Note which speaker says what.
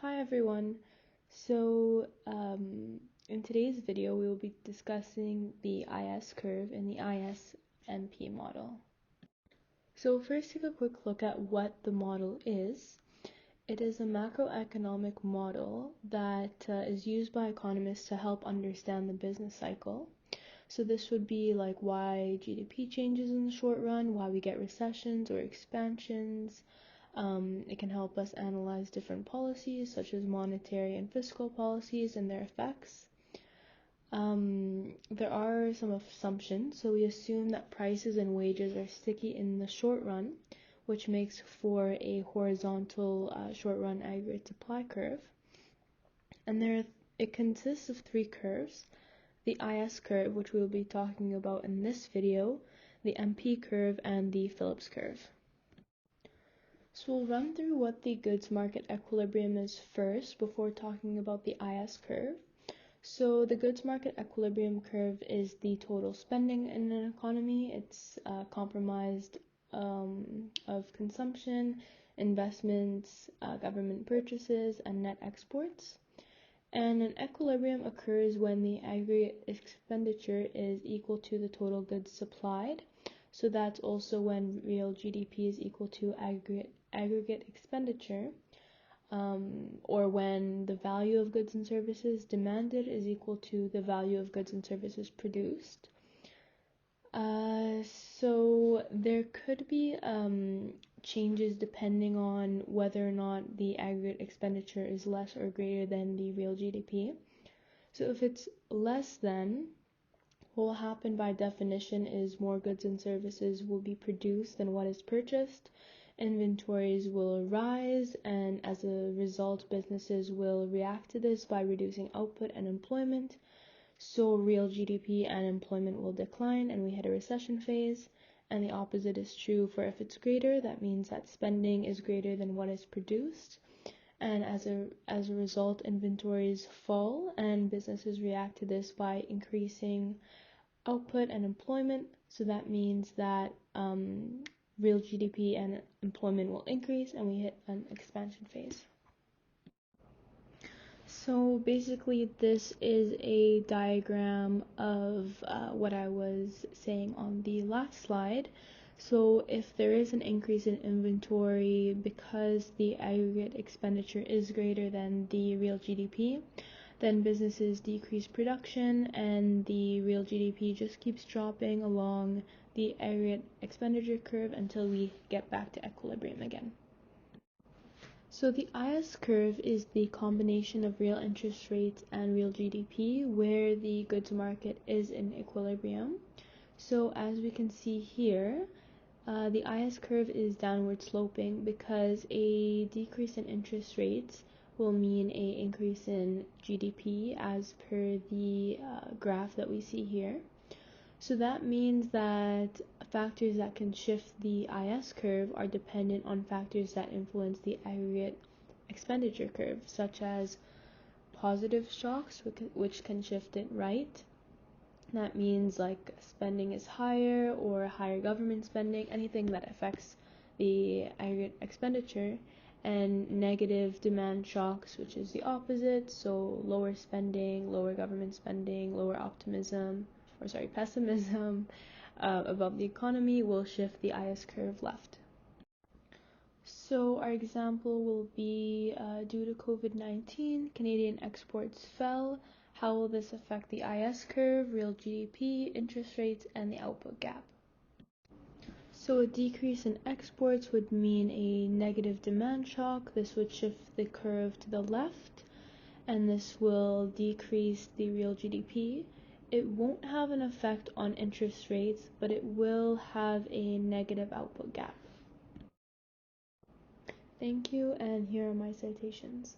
Speaker 1: Hi everyone. So in today's video we will be discussing the IS curve and the IS-MP model. So first take a quick look at what the model is. It is a macroeconomic model that is used by economists to help understand the business cycle. So this would be like why GDP changes in the short run, why we get recessions or expansions. It can help us analyze different policies such as monetary and fiscal policies and their effects. There are some assumptions. So we assume that prices and wages are sticky in the short run, which makes for a horizontal short run aggregate supply curve. And it consists of three curves: the IS curve, which we will be talking about in this video, the MP curve, and the Phillips curve. So we'll run through what the goods market equilibrium is first before talking about the IS curve. So the goods market equilibrium curve is the total spending in an economy. It's comprised of consumption, investments, government purchases, and net exports. And an equilibrium occurs when the aggregate expenditure is equal to the total goods supplied. So that's also when real GDP is equal to aggregate expenditure, or when the value of goods and services demanded is equal to the value of goods and services produced. So there could be changes depending on whether or not the aggregate expenditure is less or greater than the real GDP. So if it's less than, what will happen by definition is more goods and services will be produced than what is purchased. Inventories will rise, and as a result, businesses will react to this by reducing output and employment. So real GDP and employment will decline, and we hit a recession phase. And the opposite is true for if it's greater, that means that spending is greater than what is produced. And as a result, inventories fall, and businesses react to this by increasing output and employment. So that means that real GDP and employment will increase, and we hit an expansion phase. So basically this is a diagram of what I was saying on the last slide. So if there is an increase in inventory because the aggregate expenditure is greater than the real GDP, then businesses decrease production and the real GDP just keeps dropping along the aggregate expenditure curve until we get back to equilibrium again. So the IS curve is the combination of real interest rates and real GDP where the goods market is in equilibrium. So as we can see here, the IS curve is downward sloping because a decrease in interest rates will mean an increase in GDP as per the graph that we see here. So that means that factors that can shift the IS curve are dependent on factors that influence the aggregate expenditure curve, such as positive shocks, which can shift it right. That means like spending is higher or higher government spending, anything that affects the aggregate expenditure, and negative demand shocks, which is the opposite, so lower spending, lower government spending, lower pessimism about the economy will shift the IS curve left. So our example will be due to COVID-19, Canadian exports fell. How will this affect the IS curve, real GDP, interest rates, and the output gap? So a decrease in exports would mean a negative demand shock. This would shift the curve to the left, and this will decrease the real GDP. It won't have an effect on interest rates, but it will have a negative output gap. Thank you, and here are my citations.